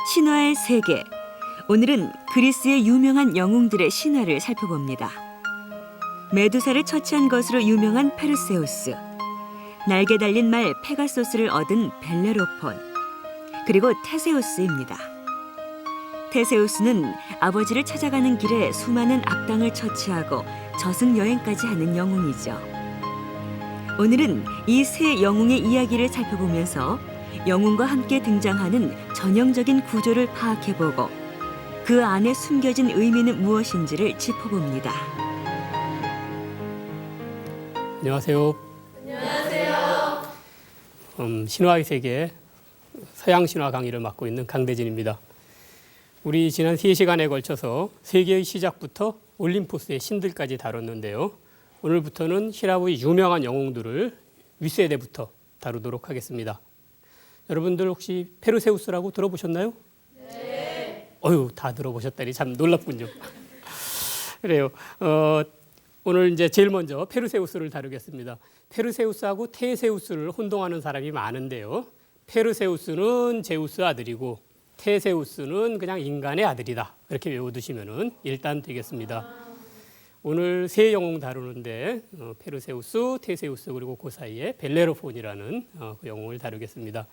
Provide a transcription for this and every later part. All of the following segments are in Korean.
신화의 세계. 오늘은 그리스의 유명한 영웅들의 신화를 살펴봅니다. 메두사를 처치한 것으로 유명한 페르세우스, 날개 달린 말 페가소스를 얻은 벨레로폰, 그리고 테세우스입니다. 테세우스는 아버지를 찾아가는 길에 수많은 악당을 처치하고 저승 여행까지 하는 영웅이죠. 오늘은 이 세 영웅의 이야기를 살펴보면서 영웅과 함께 등장하는 전형적인 구조를 파악해보고 그 안에 숨겨진 의미는 무엇인지를 짚어봅니다. 안녕하세요. 안녕하세요. 신화의 세계 서양 신화 강의를 맡고 있는 강대진입니다. 우리 지난 3시간에 걸쳐서 세계의 시작부터 올림포스의 신들까지 다뤘는데요. 오늘부터는 히라브의 유명한 영웅들을 윗세대부터 다루도록 하겠습니다. 여러분들 혹시 페르세우스라고 들어보셨나요? 네. 다 들어보셨다니 참 놀랍군요. 그래요. 오늘 이제 제일 먼저 페르세우스를 다루겠습니다. 페르세우스하고 테세우스를 혼동하는 사람이 많은데요. 페르세우스는 제우스 아들이고 테세우스는 그냥 인간의 아들이다. 이렇게 외워두시면 일단 되겠습니다. 오늘 세 영웅 다루는데 페르세우스, 테세우스 그리고 그 사이에 벨레로폰이라는 그 영웅을 다루겠습니다.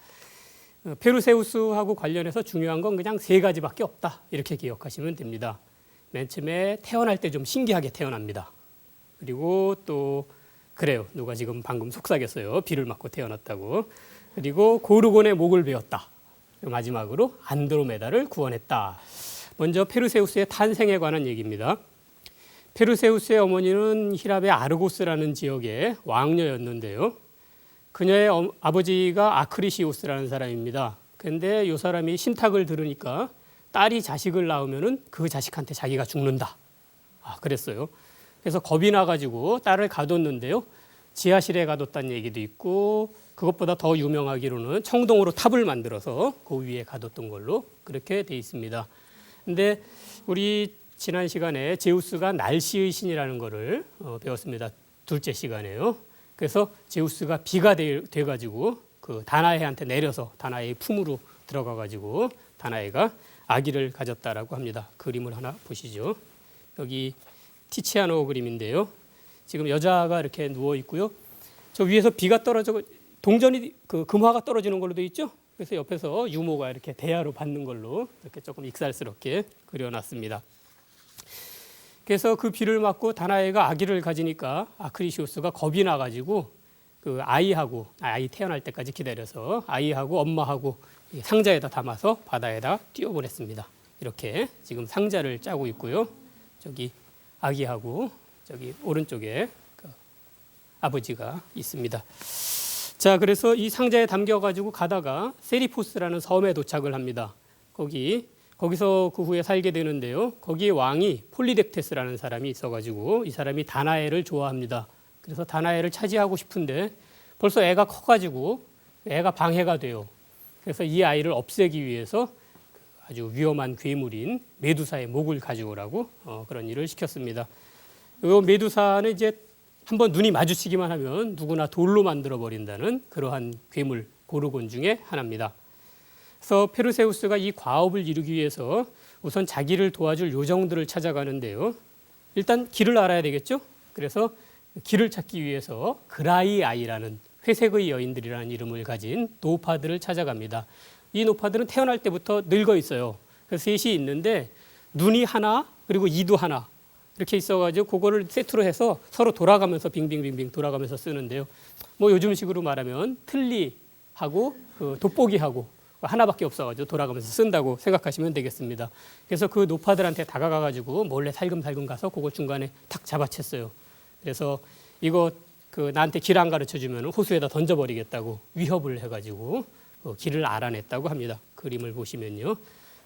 페르세우스하고 관련해서 중요한 건 그냥 세 가지밖에 없다. 이렇게 기억하시면 됩니다. 맨 처음에 태어날 때 좀 신기하게 태어납니다. 그리고 또 그래요. 누가 지금 방금 속삭였어요. 비를 맞고 태어났다고. 그리고 고르곤의 목을 베었다. 마지막으로 안드로메다를 구원했다. 먼저 페르세우스의 탄생에 관한 얘기입니다. 페르세우스의 어머니는 히랍의 아르고스라는 지역의 왕녀였는데요. 그녀의 아버지가 아크리시오스라는 사람입니다. 그런데 이 사람이 신탁을 들으니까 딸이 자식을 낳으면 그 자식한테 자기가 죽는다. 그랬어요. 그래서 겁이 나가지고 딸을 가뒀는데요. 지하실에 가뒀다는 얘기도 있고 그것보다 더 유명하기로는 청동으로 탑을 만들어서 그 위에 가뒀던 걸로 그렇게 돼 있습니다. 근데 우리 지난 시간에 제우스가 날씨의 신이라는 거를 배웠습니다. 둘째 시간에요. 그래서 제우스가 비가 돼가지고 그 다나에한테 내려서 다나에의 품으로 들어가가지고 다나에가 아기를 가졌다라고 합니다. 그림을 하나 보시죠. 여기 티치아노 그림인데요. 지금 여자가 이렇게 누워 있고요. 저 위에서 비가 떨어져 동전이 그 금화가 떨어지는 걸로 돼 있죠. 그래서 옆에서 유모가 이렇게 대야로 받는 걸로 이렇게 조금 익살스럽게 그려놨습니다. 그래서 그 비를 맞고 다나에가 아기를 가지니까 아크리시오스가 겁이 나가지고 그 아이 태어날 때까지 기다려서 아이하고 엄마하고 상자에다 담아서 바다에다 띄워보냈습니다. 이렇게 지금 상자를 짜고 있고요. 저기 아기하고 저기 오른쪽에 그 아버지가 있습니다. 자, 그래서 이 상자에 담겨가지고 가다가 세리포스라는 섬에 도착을 합니다. 거기서 그 후에 살게 되는데요. 거기에 왕이 폴리덱테스라는 사람이 있어가지고 이 사람이 다나에를 좋아합니다. 그래서 다나에를 차지하고 싶은데 벌써 애가 커가지고 애가 방해가 돼요. 그래서 이 아이를 없애기 위해서 아주 위험한 괴물인 메두사의 목을 가져오라고 그런 일을 시켰습니다. 이 메두사는 이제 한번 눈이 마주치기만 하면 누구나 돌로 만들어 버린다는 그러한 괴물 고르곤 중에 하나입니다. 그래서 페르세우스가 이 과업을 이루기 위해서 우선 자기를 도와줄 요정들을 찾아가는데요. 일단 길을 알아야 되겠죠. 그래서 길을 찾기 위해서 그라이 아이라는 회색의 여인들이라는 이름을 가진 노파들을 찾아갑니다. 이 노파들은 태어날 때부터 늙어 있어요. 그래서 셋이 있는데 눈이 하나 그리고 이도 하나 이렇게 있어가지고 그거를 세트로 해서 서로 돌아가면서 빙빙빙빙 돌아가면서 쓰는데요. 뭐 요즘식으로 말하면 틀니하고 그 돋보기하고 하나밖에 없어가지고 돌아가면서 쓴다고 생각하시면 되겠습니다. 그래서 그 노파들한테 다가가가지고 몰래 살금살금 가서 그거 중간에 탁 잡아챘어요. 그래서 이거 그 나한테 길 안 가르쳐주면 호수에다 던져버리겠다고 위협을 해가지고 길을 알아냈다고 합니다. 그림을 보시면요.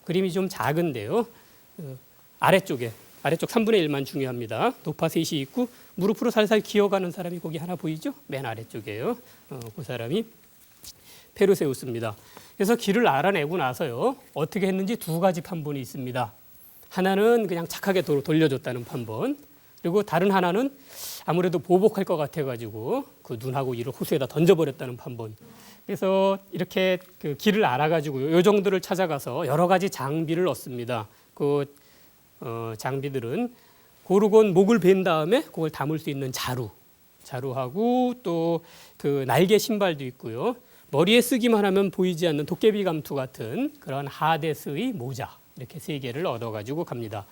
그림이 좀 작은데요. 아래쪽 3분의 1만 중요합니다. 노파 셋이 있고 무릎으로 살살 기어가는 사람이 거기 하나 보이죠? 맨 아래쪽이에요. 그 사람이 페르세우스입니다. 그래서 길을 알아내고 나서요. 어떻게 했는지 두 가지 판본이 있습니다. 하나는 그냥 착하게 돌려줬다는 판본. 그리고 다른 하나는 아무래도 보복할 것 같아가지고 그 눈하고 이를 호수에다 던져버렸다는 판본. 그래서 이렇게 그 길을 알아가지고 요 정도를 찾아가서 여러 가지 장비를 얻습니다. 그 장비들은 고르곤 목을 벤 다음에 그걸 담을 수 있는 자루하고 또 그 날개 신발도 있고요. 머리에 쓰기만 하면 보이지 않는 도깨비 감투 같은 그런 하데스의 모자 이렇게 3개를 얻어가지고 갑니다.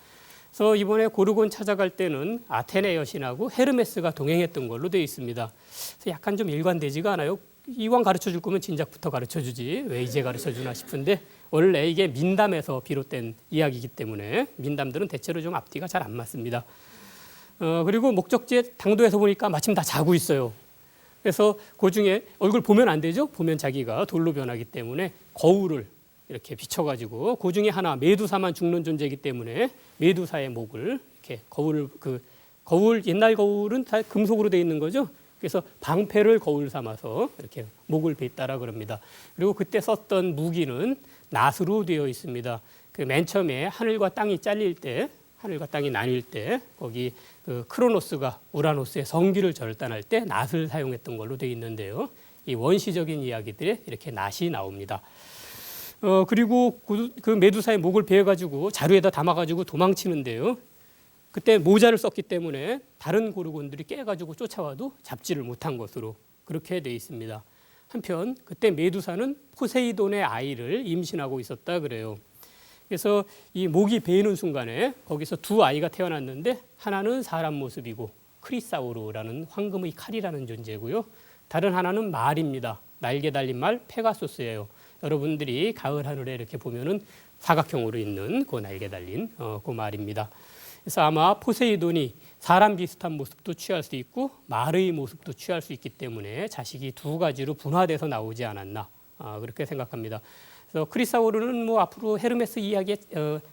그래서 이번에 고르곤 찾아갈 때는 아테네 여신하고 헤르메스가 동행했던 걸로 되어 있습니다. 그래서 약간 좀 일관되지가 않아요. 이왕 가르쳐 줄 거면 진작부터 가르쳐 주지 왜 이제 가르쳐 주나 싶은데 원래 이게 민담에서 비롯된 이야기이기 때문에 민담들은 대체로 좀 앞뒤가 잘 안 맞습니다. 그리고 목적지에 당도에서 보니까 마침 다 자고 있어요. 그래서 그 중에 얼굴 보면 안 되죠. 보면 자기가 돌로 변하기 때문에 거울을 이렇게 비춰가지고 그 중에 하나 메두사만 죽는 존재이기 때문에 메두사의 목을 이렇게 거울 옛날 거울은 다 금속으로 되어 있는 거죠. 그래서 방패를 거울 삼아서 이렇게 목을 뱉다라 그럽니다. 그리고 그때 썼던 무기는 낫으로 되어 있습니다. 그 맨 처음에 하늘과 땅이 잘릴 때, 하늘과 땅이 나뉠 때 거기 그 크로노스가 우라노스의 성기를 절단할 때 낫을 사용했던 걸로 되어 있는데요. 이 원시적인 이야기들에 이렇게 낫이 나옵니다. 그리고 그 메두사의 목을 베어가지고 자루에다 담아가지고 도망치는데요. 그때 모자를 썼기 때문에 다른 고르곤들이 깨가지고 쫓아와도 잡지를 못한 것으로 그렇게 되어 있습니다. 한편 그때 메두사는 포세이돈의 아이를 임신하고 있었다 그래요. 그래서 이 목이 베이는 순간에 거기서 2 아이가 태어났는데 하나는 사람 모습이고 크리사우르라는 황금의 칼이라는 존재고요. 다른 하나는 말입니다. 날개 달린 말 페가수스예요. 여러분들이 가을 하늘에 이렇게 보면은 사각형으로 있는 그 날개 달린 그 말입니다. 그래서 아마 포세이돈이 사람 비슷한 모습도 취할 수 있고 말의 모습도 취할 수 있기 때문에 자식이 2가지로 분화돼서 나오지 않았나 그렇게 생각합니다. 그래서 크리사우르는 뭐 앞으로 헤르메스 이야기에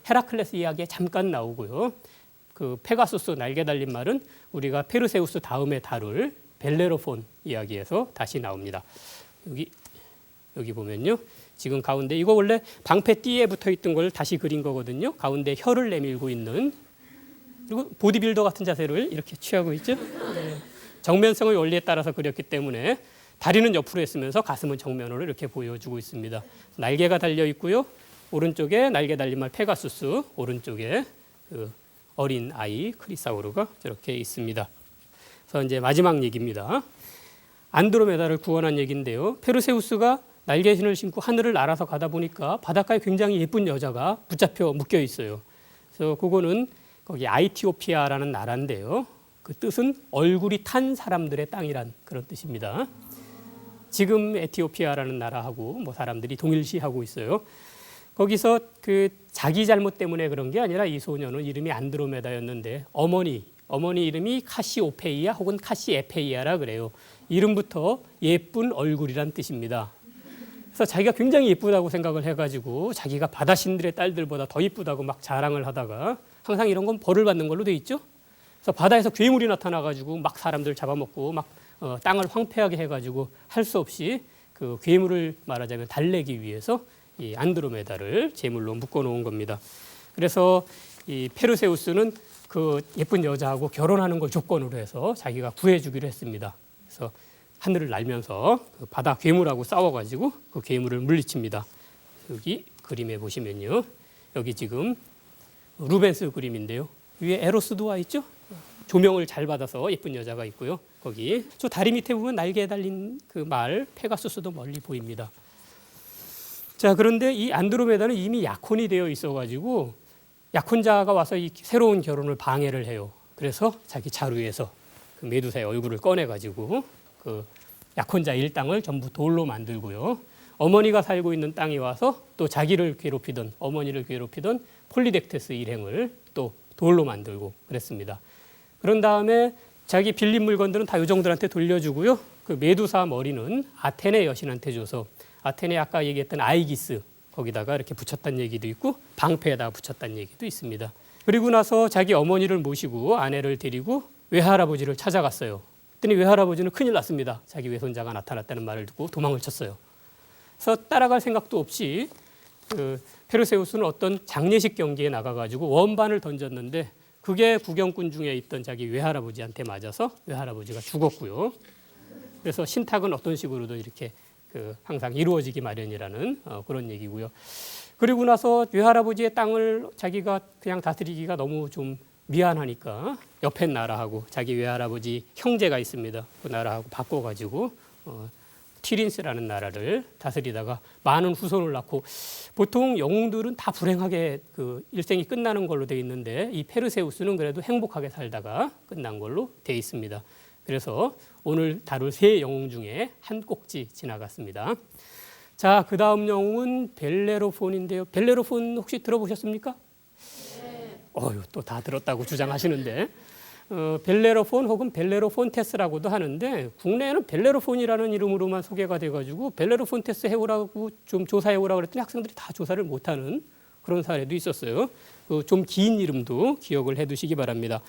헤라클레스 이야기에 잠깐 나오고요. 그 페가수스 날개 달린 말은 우리가 페르세우스 다음에 다룰 벨레로폰 이야기에서 다시 나옵니다. 여기 보면요. 지금 가운데 이거 원래 방패 띠에 붙어 있던 걸 다시 그린 거거든요. 가운데 혀를 내밀고 있는 그리고 보디빌더 같은 자세를 이렇게 취하고 있죠. 네. 정면성의 원리에 따라서 그렸기 때문에 다리는 옆으로 했으면서 가슴은 정면으로 이렇게 보여주고 있습니다. 날개가 달려 있고요. 오른쪽에 날개 달린 말 페가수스, 오른쪽에 그 어린 아이 크리사우르가 저렇게 있습니다. 그래서 이제 마지막 얘기입니다. 안드로메다를 구원한 얘기인데요. 페르세우스가 날개신을 신고 하늘을 날아서 가다 보니까 바닷가에 굉장히 예쁜 여자가 붙잡혀 묶여 있어요. 그래서 그거는 거기 아이티오피아라는 나라인데요. 그 뜻은 얼굴이 탄 사람들의 땅이란 그런 뜻입니다. 지금 에티오피아라는 나라하고 뭐 사람들이 동일시하고 있어요. 거기서 그 자기 잘못 때문에 그런 게 아니라 이 소녀는 이름이 안드로메다였는데 어머니 이름이 카시오페이아 혹은 카시에페이아라 그래요. 이름부터 예쁜 얼굴이란 뜻입니다. 그래서 자기가 굉장히 예쁘다고 생각을 해가지고 자기가 바다신들의 딸들보다 더 예쁘다고 막 자랑을 하다가 항상 이런 건 벌을 받는 걸로 돼 있죠. 그래서 바다에서 괴물이 나타나가지고 막 사람들 잡아먹고 막 땅을 황폐하게 해가지고 할 수 없이 그 괴물을 말하자면 달래기 위해서 이 안드로메다를 제물로 묶어놓은 겁니다. 그래서 이 페르세우스는 그 예쁜 여자하고 결혼하는 걸 조건으로 해서 자기가 구해주기로 했습니다. 그래서 하늘을 날면서 그 바다 괴물하고 싸워가지고 그 괴물을 물리칩니다. 여기 그림에 보시면요. 여기 지금 루벤스 그림인데요. 위에 에로스도 와 있죠? 조명을 잘 받아서 예쁜 여자가 있고요. 거기 저 다리 밑에 보면 날개에 달린 그 말 페가수스도 멀리 보입니다. 자, 그런데 이 안드로메다는 이미 약혼이 되어 있어가지고 약혼자가 와서 이 새로운 결혼을 방해를 해요. 그래서 자기 자루에서 그 메두사의 얼굴을 꺼내가지고 그 약혼자 일당을 전부 돌로 만들고요. 어머니가 살고 있는 땅에 와서 또 자기를 괴롭히던 어머니를 괴롭히던 폴리덱테스 일행을 또 돌로 만들고 그랬습니다. 그런 다음에 자기 빌린 물건들은 다 요정들한테 돌려주고요. 그 메두사 머리는 아테네 여신한테 줘서 아테네 아까 얘기했던 아이기스 거기다가 이렇게 붙였다는 얘기도 있고 방패에다가 붙였다는 얘기도 있습니다. 그리고 나서 자기 어머니를 모시고 아내를 데리고 외할아버지를 찾아갔어요. 그랬더니 외할아버지는 큰일 났습니다. 자기 외손자가 나타났다는 말을 듣고 도망을 쳤어요. 그래서 따라갈 생각도 없이 그 페르세우스는 어떤 장례식 경기에 나가가지고 원반을 던졌는데 그게 구경꾼 중에 있던 자기 외할아버지한테 맞아서 외할아버지가 죽었고요. 그래서 신탁은 어떤 식으로도 이렇게 항상 이루어지기 마련이라는 그런 얘기고요. 그리고 나서 외할아버지의 땅을 자기가 그냥 다스리기가 너무 좀 미안하니까 옆에 나라하고 자기 외할아버지 형제가 있습니다. 그 나라하고 바꿔가지고 티린스라는 나라를 다스리다가 많은 후손을 낳고, 보통 영웅들은 다 불행하게 일생이 끝나는 걸로 돼 있는데 이 페르세우스는 그래도 행복하게 살다가 끝난 걸로 돼 있습니다. 그래서 오늘 다룰 세 영웅 중에 한 꼭지 지나갔습니다. 자, 그 다음 영웅은 벨레로폰인데요. 벨레로폰 혹시 들어보셨습니까? 네. 또 다 들었다고 주장하시는데 벨레로폰 혹은 벨레로폰테스라고도 하는데 국내에는 벨레로폰이라는 이름으로만 소개가 돼가지고 벨레로폰테스 해오라고 좀 조사해오라고 그랬더니 학생들이 다 조사를 못하는 그런 사례도 있었어요. 좀 긴 이름도 기억을 해두시기 바랍니다.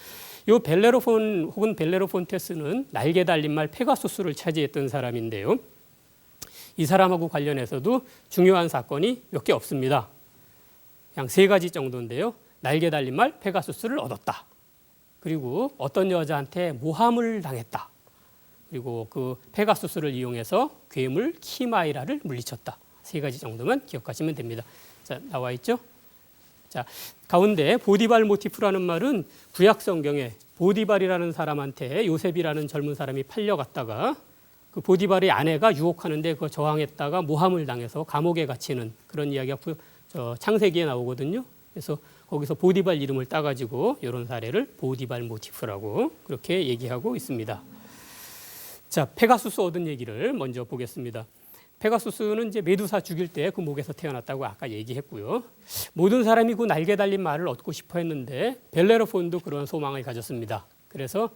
이 벨레로폰 혹은 벨레로폰테스는 날개 달린 말 페가수스를 차지했던 사람인데요. 이 사람하고 관련해서도 중요한 사건이 몇 개 없습니다. 그냥 3가지 정도인데요. 날개 달린 말 페가수스를 얻었다. 그리고 어떤 여자한테 모함을 당했다. 그리고 그 페가수스를 이용해서 괴물 키마이라를 물리쳤다. 3가지 정도만 기억하시면 됩니다. 자, 나와 있죠? 자, 가운데 보디발 모티프라는 말은 구약 성경에 보디발이라는 사람한테 요셉이라는 젊은 사람이 팔려갔다가 그 보디발의 아내가 유혹하는데 그 저항했다가 모함을 당해서 감옥에 갇히는 그런 이야기가 창세기에 나오거든요. 그래서 거기서 보디발 이름을 따가지고 이런 사례를 보디발 모티프라고 그렇게 얘기하고 있습니다. 자, 페가수스 얻은 얘기를 먼저 보겠습니다. 페가수스는 이제 메두사 죽일 때 그 목에서 태어났다고 아까 얘기했고요. 모든 사람이 그 날개 달린 말을 얻고 싶어 했는데 벨레로폰도 그런 소망을 가졌습니다. 그래서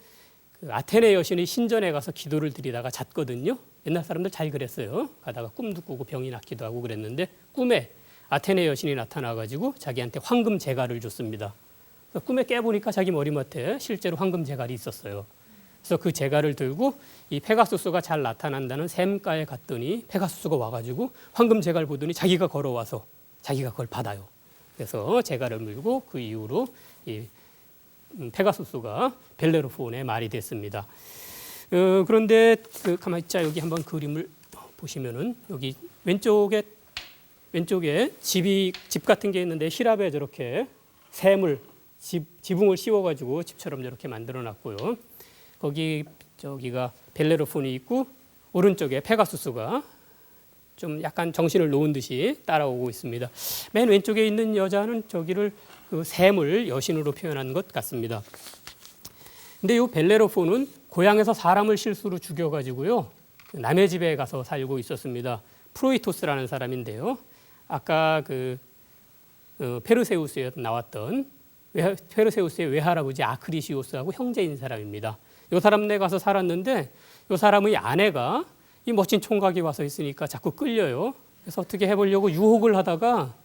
그 아테네 여신의 신전에 가서 기도를 드리다가 잤거든요. 옛날 사람들 잘 그랬어요. 가다가 꿈도 꾸고 병이 낫기도 하고 그랬는데 꿈에 아테네 여신이 나타나가지고 자기한테 황금 제갈을 줬습니다. 그래서 꿈에 깨보니까 자기 머리맡에 실제로 황금 제갈이 있었어요. 그래서 그 제갈을 들고 이 페가수스가 잘 나타난다는 샘가에 갔더니 페가수스가 와가지고 황금 제갈 보더니 자기가 걸어와서 자기가 그걸 받아요. 그래서 제갈을 물고 그 이후로 이 페가수스가 벨레로폰의 말이 됐습니다. 그런데 가만히 있자. 여기 한번 그림을 보시면은 여기 왼쪽에 집 같은 게 있는데 히랍에 저렇게 샘을 지붕을 씌워가지고 집처럼 저렇게 만들어놨고요. 저기가 벨레로폰이 있고 오른쪽에 페가수스가 좀 약간 정신을 놓은 듯이 따라오고 있습니다. 맨 왼쪽에 있는 여자는 저기를 그 샘을 여신으로 표현한 것 같습니다. 근데 이 벨레로폰은 고향에서 사람을 실수로 죽여가지고요. 남의 집에 가서 살고 있었습니다. 프로이토스라는 사람인데요. 아까 페르세우스에 나왔던 페르세우스의 외할아버지 아크리시오스하고 형제인 사람입니다. 이 사람네 가서 살았는데 이 사람의 아내가 이 멋진 총각이 와서 있으니까 자꾸 끌려요. 그래서 어떻게 해보려고 유혹을 하다가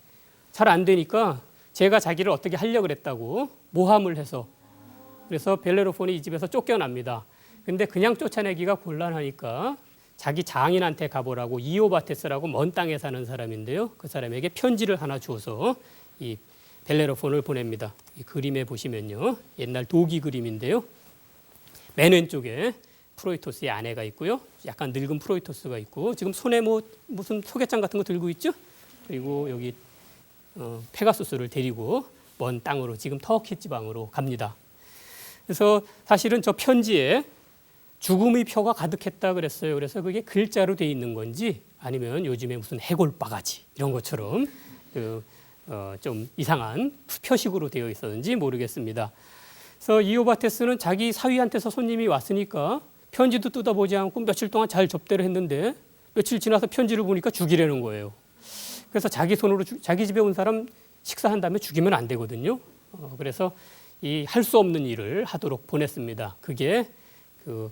잘 안 되니까 제가 자기를 어떻게 하려고 그랬다고 모함을 해서 그래서 벨레로폰이 이 집에서 쫓겨납니다. 근데 그냥 쫓아내기가 곤란하니까 자기 장인한테 가보라고 이오바테스라고 먼 땅에 사는 사람인데요. 그 사람에게 편지를 하나 주어서 이 벨레로폰을 보냅니다. 이 그림에 보시면요. 옛날 도기 그림인데요. 맨 왼쪽에 프로이토스의 아내가 있고요. 약간 늙은 프로이토스가 있고 지금 손에 무슨 소개장 같은 거 들고 있죠. 그리고 여기 페가수스를 데리고 먼 땅으로 지금 터키 지방으로 갑니다. 그래서 사실은 저 편지에 죽음의 표가 가득했다 그랬어요. 그래서 그게 글자로 돼 있는 건지 아니면 요즘에 무슨 해골바가지 이런 것처럼 좀 이상한 표식으로 되어 있었는지 모르겠습니다. 그래서 이오바테스는 자기 사위한테서 손님이 왔으니까 편지도 뜯어보지 않고 며칠 동안 잘 접대를 했는데 며칠 지나서 편지를 보니까 죽이려는 거예요. 그래서 자기 손으로 자기 집에 온 사람 식사한 다음에 죽이면 안 되거든요. 그래서 이 할 수 없는 일을 하도록 보냈습니다. 그게 그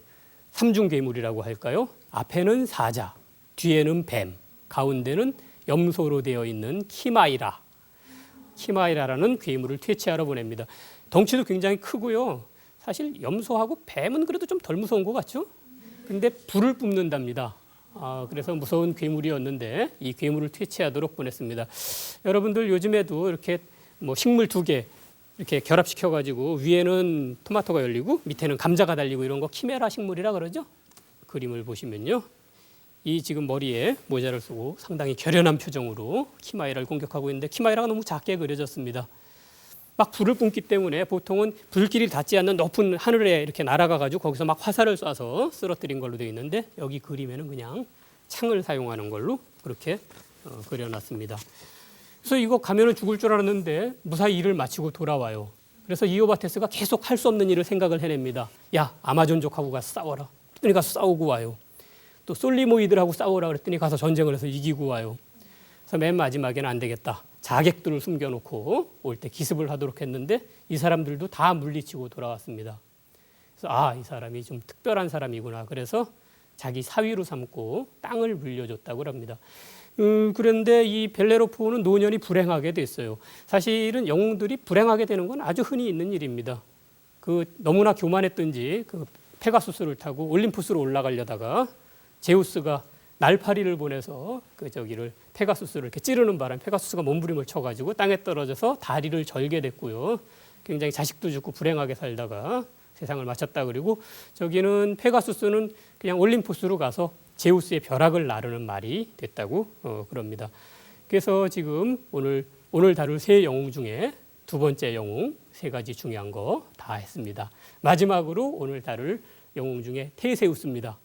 삼중괴물이라고 할까요? 앞에는 사자, 뒤에는 뱀, 가운데는 염소로 되어 있는 키마이라라는 괴물을 퇴치하러 보냅니다. 덩치도 굉장히 크고요. 사실 염소하고 뱀은 그래도 좀 덜 무서운 것 같죠? 근데 불을 뿜는답니다. 그래서 무서운 괴물이었는데 이 괴물을 퇴치하도록 보냈습니다. 여러분들 요즘에도 이렇게 뭐 식물 2개 이렇게 결합시켜가지고 위에는 토마토가 열리고 밑에는 감자가 달리고 이런 거 키메라 식물이라 그러죠? 그림을 보시면요. 이 지금 머리에 모자를 쓰고 상당히 결연한 표정으로 키마이라를 공격하고 있는데 키마이라가 너무 작게 그려졌습니다. 막 불을 뿜기 때문에 보통은 불길이 닿지 않는 높은 하늘에 이렇게 날아가 가지고 거기서 막 화살을 쏴서 쓰러뜨린 걸로 되어 있는데 여기 그림에는 그냥 창을 사용하는 걸로 그렇게 그려놨습니다. 그래서 이거 가면은 죽을 줄 알았는데 무사히 일을 마치고 돌아와요. 그래서 이오바테스가 계속 할 수 없는 일을 생각을 해냅니다. 야, 아마존족하고 가서 싸워라. 그랬더니 가서 싸우고 와요. 또 솔리모이드하고 싸우라 그랬더니 가서 전쟁을 해서 이기고 와요. 그래서 맨 마지막에는 안 되겠다. 자객들을 숨겨놓고 올 때 기습을 하도록 했는데 이 사람들도 다 물리치고 돌아왔습니다. 그래서 이 사람이 좀 특별한 사람이구나. 그래서 자기 사위로 삼고 땅을 물려줬다고 합니다. 그런데 이 벨레로포는 노년이 불행하게 됐어요. 사실은 영웅들이 불행하게 되는 건 아주 흔히 있는 일입니다. 너무나 교만했던지 페가수스를 타고 올림푸스로 올라가려다가 제우스가 날파리를 보내서 페가수스를 이렇게 찌르는 바람에 페가수스가 몸부림을 쳐가지고 땅에 떨어져서 다리를 절게 됐고요. 굉장히 자식도 죽고 불행하게 살다가 세상을 마쳤다. 그리고 저기는 페가수스는 그냥 올림푸스로 가서 제우스의 벼락을 나르는 말이 됐다고 그럽니다. 그래서 지금 오늘 다룰 세 영웅 중에 두 번째 영웅 세 가지 중요한 거 다 했습니다. 마지막으로 오늘 다룰 영웅 중에 테세우스입니다.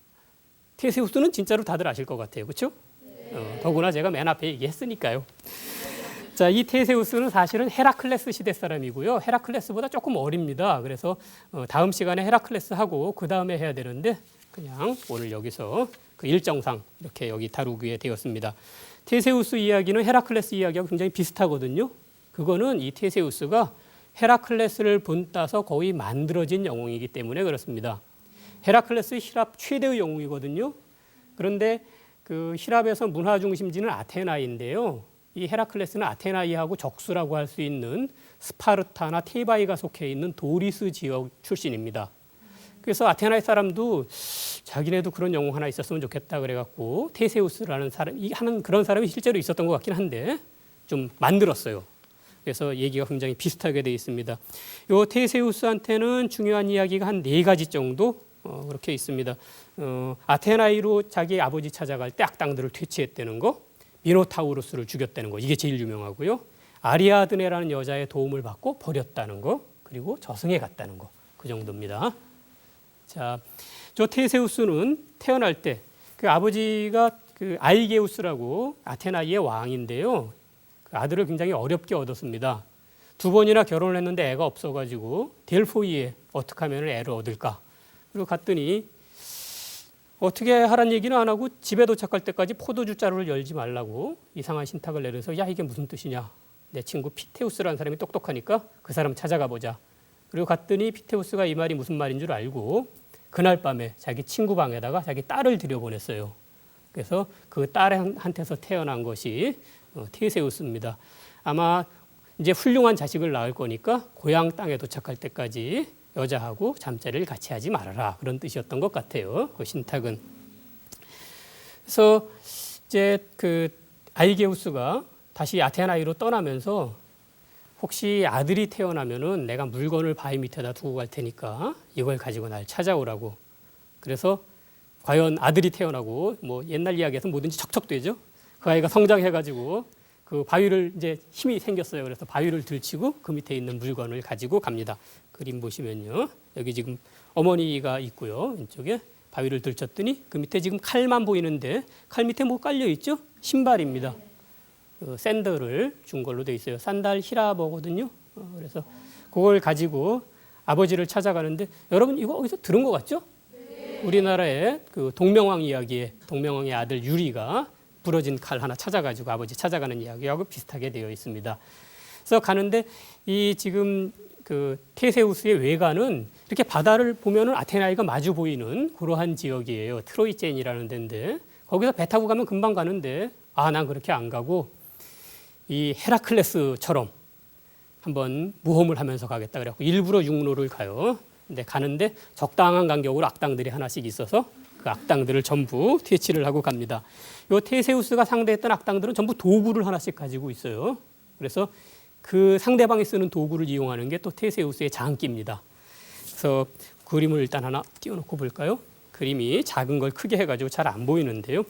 테세우스는 진짜로 다들 아실 것 같아요. 그렇죠? 더구나 제가 맨 앞에 얘기했으니까요. 자, 이 테세우스는 사실은 헤라클레스 시대 사람이고요. 헤라클레스보다 조금 어립니다. 그래서 다음 시간에 헤라클레스 하고 그 다음에 해야 되는데 그냥 오늘 여기서 그 일정상 이렇게 여기 다루게 되었습니다. 테세우스 이야기는 헤라클레스 이야기하고 굉장히 비슷하거든요. 그거는 이 테세우스가 헤라클레스를 본따서 거의 만들어진 영웅이기 때문에 그렇습니다. 헤라클레스 히랍 최대의 영웅이거든요. 그런데 그 히랍에서 문화 중심지는 아테나인데요. 이 헤라클레스는 아테나이하고 적수라고 할 수 있는 스파르타나 테바이가 속해 있는 도리스 지역 출신입니다. 그래서 아테나의 사람도 자기네도 그런 영웅 하나 있었으면 좋겠다 그래갖고 테세우스라는 하는 그런 사람이 실제로 있었던 것 같긴 한데 좀 만들었어요. 그래서 얘기가 굉장히 비슷하게 되어 있습니다. 이 테세우스한테는 중요한 이야기가 한 4가지 정도 그렇게 있습니다. 아테나이로 자기 아버지 찾아갈 때 악당들을 퇴치했다는 거, 미노타우루스를 죽였다는 거, 이게 제일 유명하고요. 아리아드네라는 여자의 도움을 받고 버렸다는 거, 그리고 저승에 갔다는 거, 그 정도입니다. 자, 저 테세우스는 태어날 때 그 아버지가 그 아이게우스라고 아테나이의 왕인데요. 그 아들을 굉장히 어렵게 얻었습니다. 2번이나 결혼을 했는데 애가 없어가지고 델포이에 어떻게 하면 애를 얻을까? 그리고 갔더니 어떻게 하란 얘기는 안 하고 집에 도착할 때까지 포도주 자루를 열지 말라고 이상한 신탁을 내려서 야, 이게 무슨 뜻이냐? 내 친구 피테우스라는 사람이 똑똑하니까 그 사람 찾아가 보자. 그리고 갔더니 피테우스가 이 말이 무슨 말인 줄 알고 그날 밤에 자기 친구 방에다가 자기 딸을 들여보냈어요. 그래서 그 딸한테서 태어난 것이 테세우스입니다. 아마 이제 훌륭한 자식을 낳을 거니까 고향 땅에 도착할 때까지 여자하고 잠자리를 같이 하지 말아라, 그런 뜻이었던 것 같아요. 그 신탁은. 그래서 이제 그 아이게우스가 다시 아테나이로 떠나면서 혹시 아들이 태어나면은 내가 물건을 바위 밑에다 두고 갈 테니까 이걸 가지고 날 찾아오라고. 그래서 과연 아들이 태어나고 뭐 옛날 이야기에서 뭐든지 척척되죠. 그 아이가 성장해가지고 그 바위를 이제 힘이 생겼어요. 그래서 바위를 들치고 그 밑에 있는 물건을 가지고 갑니다. 그림 보시면요. 여기 지금 어머니가 있고요. 왼쪽에 바위를 들쳤더니 그 밑에 지금 칼만 보이는데 칼 밑에 뭐 깔려 있죠? 신발입니다. 샌들을 준 걸로 돼 있어요. 산달 히라버거든요. 그래서 그걸 가지고 아버지를 찾아가는데 여러분 이거 어디서 들은 것 같죠? 네. 우리나라의 그 동명왕 이야기에 동명왕의 아들 유리가 부러진 칼 하나 찾아가지고 아버지 찾아가는 이야기하고 비슷하게 되어 있습니다. 그래서 가는데 이 지금 그 테세우스의 외관은 이렇게 바다를 보면은 아테나이가 마주 보이는 그러한 지역이에요. 트로이젠이라는 데인데 거기서 배 타고 가면 금방 가는데 난 그렇게 안 가고 이 헤라클레스처럼 한번 모험을 하면서 가겠다 그래갖고 일부러 육로를 가요. 근데 가는데 적당한 간격으로 악당들이 하나씩 있어서 그 악당들을 전부 퇴치를 하고 갑니다. 이 테세우스가 상대했던 악당들은 전부 도구를 하나씩 가지고 있어요. 그래서 그 상대방이 쓰는 도구를 이용하는 게 또 테세우스의 장기입니다. 그래서 그림을 일단 하나 띄워놓고 볼까요? 그림이 작은 걸 크게 해가지고 잘 안 보이는데요.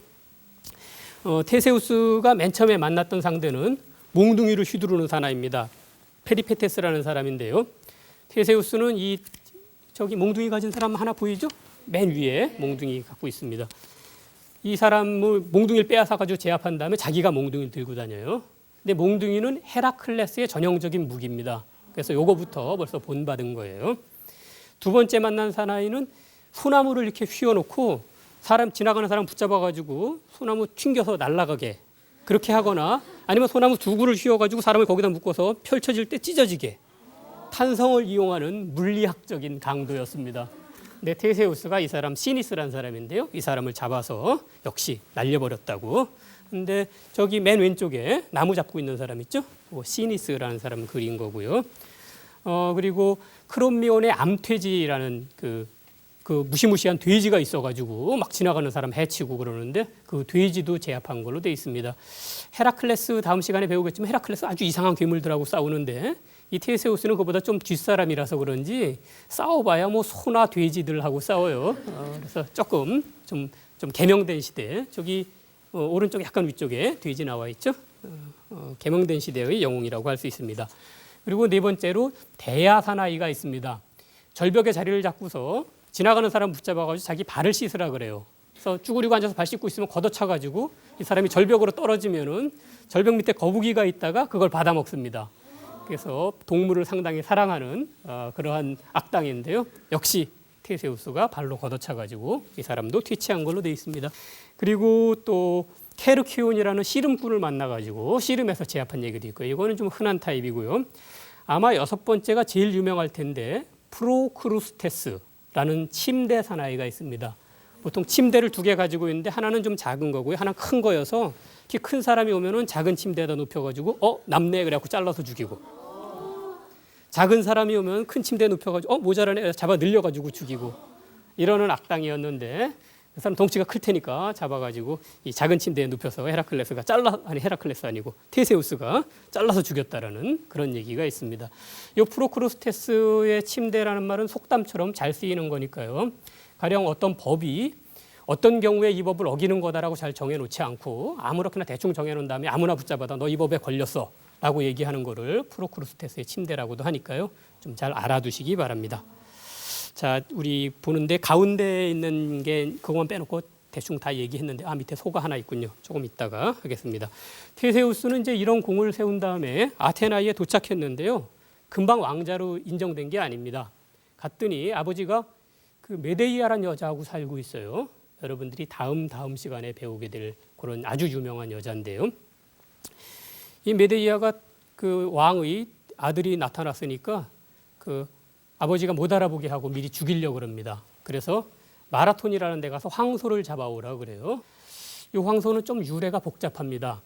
테세우스가 맨 처음에 만났던 상대는 몽둥이를 휘두르는 사나이입니다. 페리페테스라는 사람인데요. 테세우스는 저기 몽둥이 가진 사람 하나 보이죠? 맨 위에 몽둥이 갖고 있습니다. 이 사람을 몽둥이를 빼앗아 가지고 제압한 다음에 자기가 몽둥이를 들고 다녀요. 근데 몽둥이는 헤라클레스의 전형적인 무기입니다. 그래서 요거부터 벌써 본받은 거예요. 두 번째 만난 사나이는 소나무를 이렇게 휘어놓고 지나가는 사람 붙잡아 가지고 소나무 튕겨서 날아가게 그렇게 하거나 아니면 소나무 두구를 휘어가지고 사람을 거기다 묶어서 펼쳐질 때 찢어지게 탄성을 이용하는 물리학적인 강도였습니다. 근데 테세우스가 이 사람 시니스라는 사람인데요. 이 사람을 잡아서 역시 날려버렸다고. 근데 저기 맨 왼쪽에 나무 잡고 있는 사람 있죠? 시니스라는 사람 그린 거고요. 그리고 크롬미온의 암퇴지라는 그 무시무시한 돼지가 있어가지고 막 지나가는 사람 해치고 그러는데 그 돼지도 제압한 걸로 돼 있습니다. 헤라클레스 다음 시간에 배우겠지만 헤라클레스 아주 이상한 괴물들하고 싸우는데 이 테세우스는 그보다 좀 뒷사람이라서 그런지 싸워봐야 뭐 소나 돼지들하고 싸워요. 그래서 조금 좀 개명된 시대 저기 오른쪽 약간 위쪽에 돼지 나와 있죠. 개명된 시대의 영웅이라고 할 수 있습니다. 그리고 네 번째로 대야 사나이가 있습니다. 절벽에 자리를 잡고서 지나가는 사람 붙잡아가지고 자기 발을 씻으라 그래요. 그래서 쭈그리고 앉아서 발 씻고 있으면 걷어차가지고 이 사람이 절벽으로 떨어지면은 절벽 밑에 거북이가 있다가 그걸 받아 먹습니다. 그래서 동물을 상당히 사랑하는 그러한 악당인데요. 역시 테세우스가 발로 걷어차가지고 이 사람도 퇴치한 걸로 되어 있습니다. 그리고 또 케르키온이라는 씨름꾼을 만나가지고 씨름에서 제압한 얘기도 있고요. 이거는 좀 흔한 타입이고요. 아마 여섯 번째가 제일 유명할 텐데 프로크루스테스라는 침대 사나이가 있습니다. 보통 침대를 두 개 가지고 있는데 하나는 좀 작은 거고요. 하나는 큰 거여서 키 큰 사람이 오면은 작은 침대에다 눕혀가지고 남네 그래갖고 잘라서 죽이고 작은 사람이 오면 큰 침대에 눕혀가지고 모자라네 잡아 늘려가지고 죽이고 이러는 악당이었는데 그 사람 덩치가 클 테니까 잡아가지고 이 작은 침대에 눕혀서 헤라클레스 아니고 테세우스가 잘라서 죽였다라는 그런 얘기가 있습니다. 이 프로크루스테스의 침대라는 말은 속담처럼 잘 쓰이는 거니까요. 가령 어떤 법이 어떤 경우에 이 법을 어기는 거다라고 잘 정해놓지 않고 아무렇게나 대충 정해놓은 다음에 아무나 붙잡아다 너 이 법에 걸렸어 라고 얘기하는 거를 프로크루스테스의 침대라고도 하니까요. 좀 잘 알아두시기 바랍니다. 자, 우리 보는데 가운데 있는 게 그것만 빼놓고 대충 다 얘기했는데 밑에 소가 하나 있군요. 조금 이따가 하겠습니다. 테세우스는 이제 이런 공을 세운 다음에 아테나에 도착했는데요. 금방 왕자로 인정된 게 아닙니다. 갔더니 아버지가 그 메데이아라는 여자하고 살고 있어요. 여러분들이 다음 시간에 배우게 될 그런 아주 유명한 여자인데요. 이 메데이아가 그 왕의 아들이 나타났으니까 그 아버지가 못 알아보게 하고 미리 죽이려고 그럽니다. 그래서 마라톤이라는 데 가서 황소를 잡아오라 그래요. 이 황소는 좀 유래가 복잡합니다.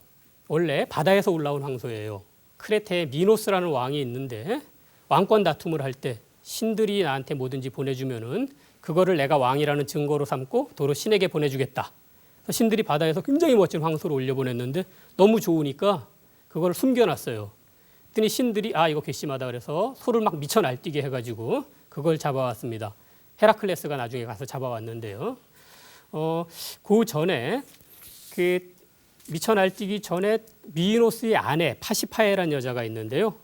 원래 바다에서 올라온 황소예요. 크레테에 미노스라는 왕이 있는데 왕권 다툼을 할 때 신들이 나한테 뭐든지 보내주면은 그거를 내가 왕이라는 증거로 삼고 도로 신에게 보내주겠다. 그래서 신들이 바다에서 굉장히 멋진 황소를 올려보냈는데 너무 좋으니까 그걸 숨겨놨어요. 그랬더니 신들이 이거 괘씸하다 그래서 소를 막 미쳐 날뛰게 해가지고 그걸 잡아왔습니다. 헤라클레스가 나중에 가서 잡아왔는데요. 그 전에 그 미쳐 날뛰기 전에 미노스의 아내 파시파에라는 여자가 있는데요.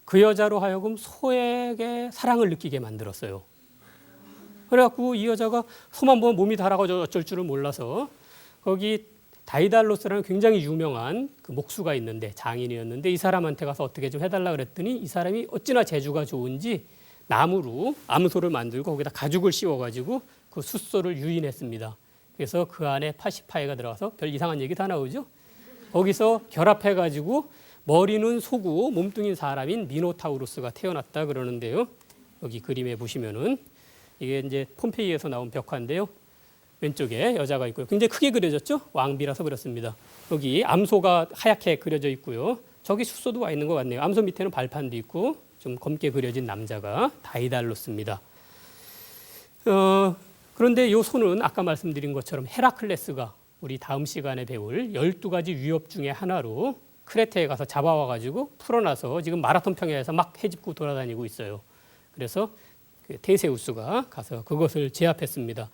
그 여자로 하여금 소에게 사랑을 느끼게 만들었어요. 그래갖고 이 여자가 소만 보면 몸이 달아가지고 어쩔 줄을 몰라서 거기 다이달로스라는 굉장히 유명한 그 목수가 있는데 장인이었는데 이 사람한테 가서 어떻게 좀 해달라 그랬더니 이 사람이 어찌나 재주가 좋은지 나무로 암소를 만들고 거기다 가죽을 씌워가지고 그 숫소를 유인했습니다. 그래서 그 안에 파시파에가 들어가서 별 이상한 얘기 다 나오죠. 거기서 결합해가지고 머리는 소고 몸뚱이는 사람인 미노타우루스가 태어났다 그러는데요. 여기 그림에 보시면은 이게 이제 폼페이에서 나온 벽화인데요. 왼쪽에 여자가 있고요. 굉장히 크게 그려졌죠? 왕비라서 그렇습니다. 여기 암소가 하얗게 그려져 있고요. 저기 숫소도 와 있는 것 같네요. 암소 밑에는 발판도 있고 좀 검게 그려진 남자가 다이달로스입니다. 그런데 이 소는 아까 말씀드린 것처럼 헤라클레스가 우리 다음 시간에 배울 12가지 위협 중에 하나로 크레테에 가서 잡아와가지고 풀어놔서 지금 마라톤 평야에서 막 헤집고 돌아다니고 있어요. 그래서 테세우스가 가서 그것을 제압했습니다.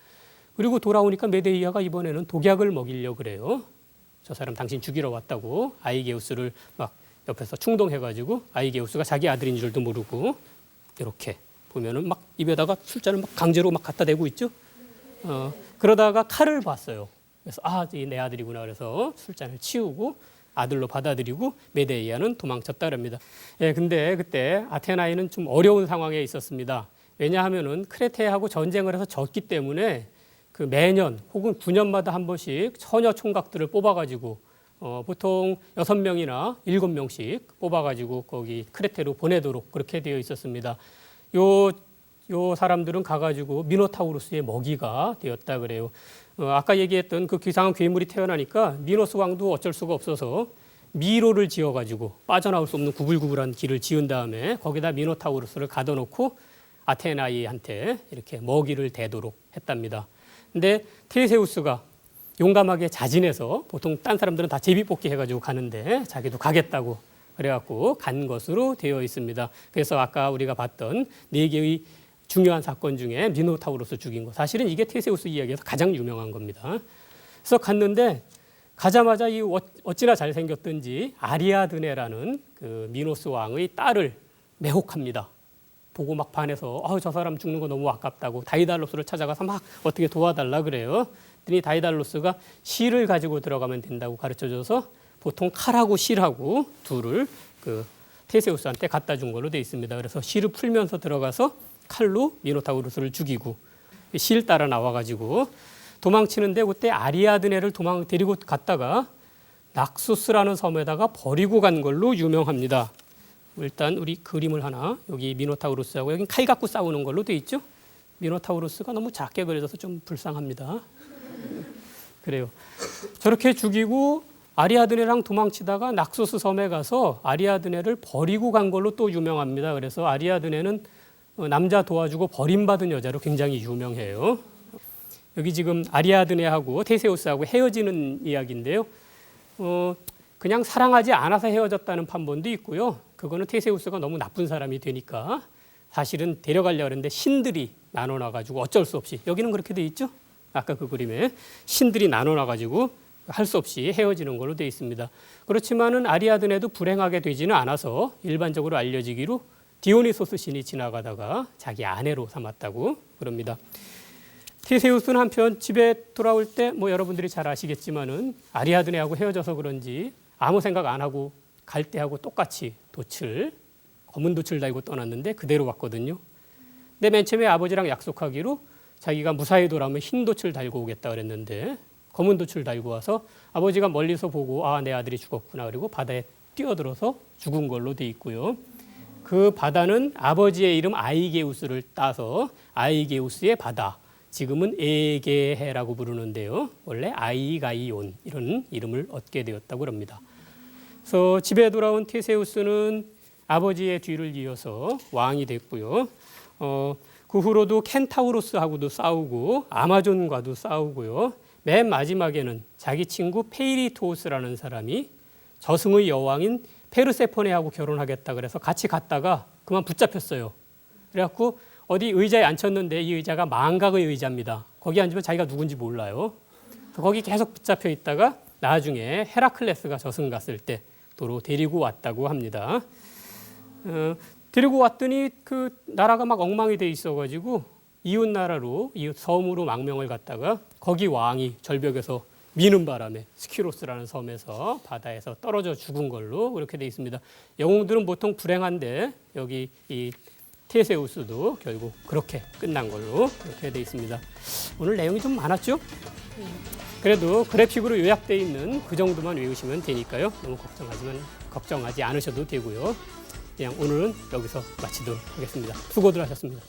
그리고 돌아오니까 메데이아가 이번에는 독약을 먹이려고 그래요. 저 사람 당신 죽이러 왔다고 아이게우스를 막 옆에서 충동해가지고 아이게우스가 자기 아들인 줄도 모르고 이렇게 보면은 막 입에다가 술잔을 막 강제로 막 갖다 대고 있죠. 그러다가 칼을 봤어요. 그래서 이 내 아들이구나. 그래서 술잔을 치우고 아들로 받아들이고 메데이아는 도망쳤다 그럽니다. 예, 근데 그때 아테나이는 좀 어려운 상황에 있었습니다. 왜냐하면은 크레테하고 전쟁을 해서 졌기 때문에 그 매년 혹은 9년마다 한 번씩 처녀 총각들을 뽑아가지고 보통 6명이나 7명씩 뽑아가지고 거기 크레테로 보내도록 그렇게 되어 있었습니다. 요 사람들은 가가지고 미노타우루스의 먹이가 되었다 그래요. 아까 얘기했던 그 귀상한 괴물이 태어나니까 미노스 왕도 어쩔 수가 없어서 미로를 지어가지고 빠져나올 수 없는 구불구불한 길을 지은 다음에 거기다 미노타우루스를 가둬놓고 아테나이한테 이렇게 먹이를 대도록 했답니다. 근데 테세우스가 용감하게 자진해서 보통 딴 사람들은 다 제비뽑기 해가지고 가는데 자기도 가겠다고 그래갖고 간 것으로 되어 있습니다. 그래서 아까 우리가 봤던 4개의 중요한 사건 중에 미노타우루스 죽인 거. 사실은 이게 테세우스 이야기에서 가장 유명한 겁니다. 그래서 갔는데 가자마자 이 어찌나 잘생겼든지 아리아드네라는 그 미노스 왕의 딸을 매혹합니다. 보고 막 반해서 저 사람 죽는 거 너무 아깝다고 다이달로스를 찾아가서 막 어떻게 도와달라 그래요. 그랬더니 다이달로스가 실을 가지고 들어가면 된다고 가르쳐줘서 보통 칼하고 실하고 둘을 그 테세우스한테 갖다 준 걸로 돼 있습니다. 그래서 실을 풀면서 들어가서 칼로 미노타우루스를 죽이고 실 따라 나와가지고 도망치는데 그때 아리아드네를 데리고 갔다가 낙수스라는 섬에다가 버리고 간 걸로 유명합니다. 일단 우리 그림을 하나 여기 미노타우루스하고 여기 칼 갖고 싸우는 걸로 돼 있죠. 미노타우루스가 너무 작게 그려져서 좀 불쌍합니다. 그래요. 저렇게 죽이고 아리아드네랑 도망치다가 낙수스 섬에 가서 아리아드네를 버리고 간 걸로 또 유명합니다. 그래서 아리아드네는 남자 도와주고 버림받은 여자로 굉장히 유명해요. 여기 지금 아리아드네하고 테세우스하고 헤어지는 이야기인데요. 그냥 사랑하지 않아서 헤어졌다는 판본도 있고요. 그거는 테세우스가 너무 나쁜 사람이 되니까 사실은 데려가려고 했는데 신들이 나눠놔가지고 어쩔 수 없이 여기는 그렇게 돼 있죠. 아까 그 그림에 신들이 나눠놔가지고 할 수 없이 헤어지는 걸로 돼 있습니다. 그렇지만은 아리아드네도 불행하게 되지는 않아서 일반적으로 알려지기로 디오니소스 신이 지나가다가 자기 아내로 삼았다고 그럽니다. 테세우스는 한편 집에 돌아올 때 여러분들이 잘 아시겠지만은 아리아드네하고 헤어져서 그런지 아무 생각 안 하고 갈 때하고 똑같이 검은 돛을 달고 떠났는데 그대로 왔거든요. 근데 맨 처음에 아버지랑 약속하기로 자기가 무사히 돌아오면 흰 돛을 달고 오겠다 그랬는데 검은 돛을 달고 와서 아버지가 멀리서 보고 내 아들이 죽었구나 그리고 바다에 뛰어들어서 죽은 걸로 돼 있고요. 그 바다는 아버지의 이름 아이게우스를 따서 아이게우스의 바다, 지금은 에게해라고 부르는데요. 원래 아이가이온 이런 이름을 얻게 되었다고 합니다. 그래서 집에 돌아온 테세우스는 아버지의 뒤를 이어서 왕이 됐고요. 그 후로도 켄타우로스하고도 싸우고 아마존과도 싸우고요. 맨 마지막에는 자기 친구 페이리토스라는 사람이 저승의 여왕인 페르세포네하고 결혼하겠다 그래서 같이 갔다가 그만 붙잡혔어요. 그래갖고 어디 의자에 앉혔는데 이 의자가 망각의 의자입니다. 거기 앉으면 자기가 누군지 몰라요. 거기 계속 붙잡혀 있다가 나중에 헤라클레스가 저승 갔을 때 도로 데리고 왔다고 합니다. 데리고 왔더니 그 나라가 막 엉망이 돼 있어가지고 이웃 나라로 이웃 섬으로 망명을 갔다가 거기 왕이 절벽에서 미는 바람에 스키로스라는 섬에서 바다에서 떨어져 죽은 걸로 그렇게 돼 있습니다. 영웅들은 보통 불행한데 여기 이 테세우스도 결국 그렇게 끝난 걸로 그렇게 돼 있습니다. 오늘 내용이 좀 많았죠? 그래도 그래픽으로 요약되어 있는 그 정도만 외우시면 되니까요. 너무 걱정하지 않으셔도 되고요. 그냥 오늘은 여기서 마치도록 하겠습니다. 수고들 하셨습니다.